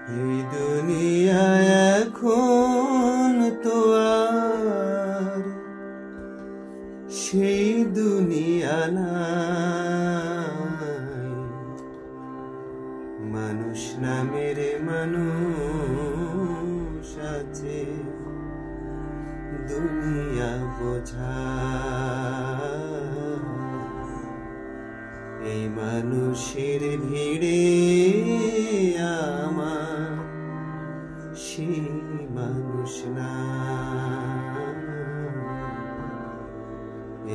এই দুনিয়া এখন তো আর সেই দুনিয়া নাই। মানুষ নামের মানুষ আছে, দুনিয়া বোঝা। এই মানুষের ভিড়ে আমার সেই মানুষ না।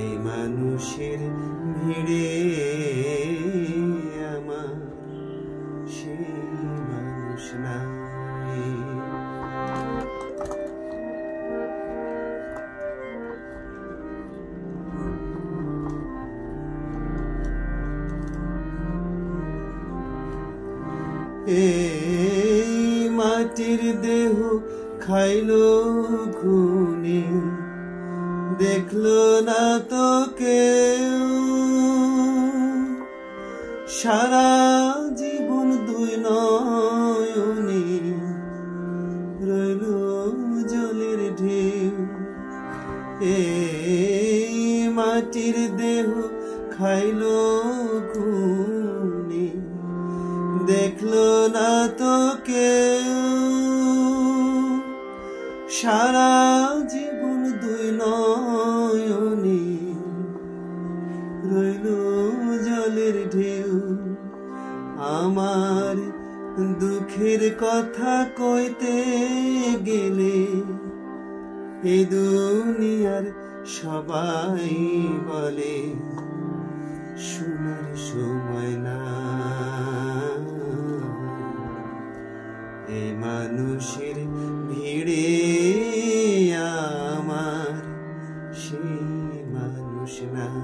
এই মানুষের ভিড়ে আমার সেই মানুষ নাই। এই মাটির দেহ খাইলো ঘুনে, দেখলো না তো কেউ। সারা জীবন দুই নয়নে রইল জলের ঢেউ। এই মাটির দেহ খাইলো ঘুনে, দেখলো না তো কেউ। সারা জীবন দুই নয়নে রইল জলের ঢেউ। আমার দুঃখের কথা কইতে গেলে এই দুনিয়ার সবাই বলে শোনার সময় না। এই মানুষের ভিড়ে আমার সেই মানুষ নাই।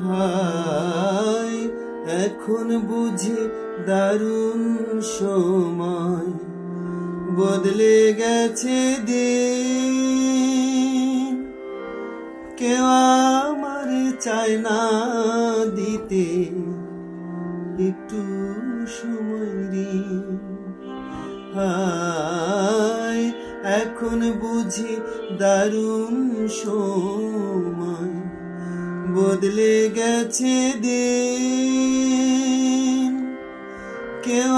হায় এখন বুঝি দারুণ সময়, বদলে গেছে দিন। কেউ আমার চায় না দিতে একটু সময় ঋণ। হায় এখন বুঝি দারুণ সময়, বদলে গেছে দিন। কেউ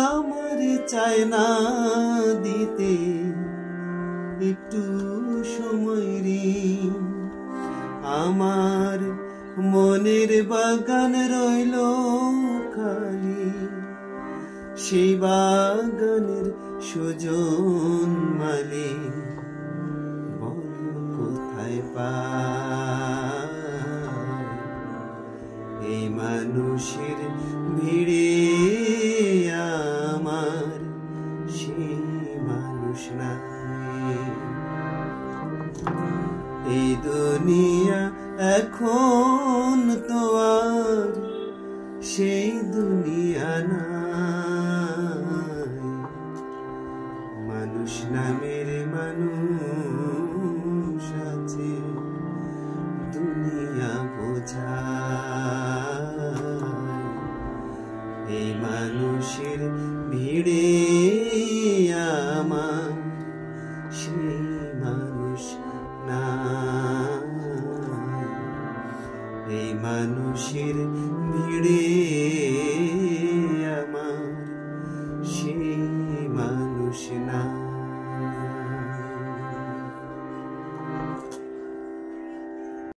আমার চায় না দিতে একটু সময় ঋণ। আমার মনের বাগান রইল খালি, সেই বাগানের সুজন মালি বল কোথায় পাই। এই মানুষের ভিড়ে আমার সেই মানুষ নাই। এই দুনিয়া এখন তো আর সেই দুনিয়া নাই। মানুষ নামের মানুষ আছে, দুনিয়া বোঝা। এই মানুষের ভিড়ে আমার সেই মানুষ না। এই মানুষের ভিড়ে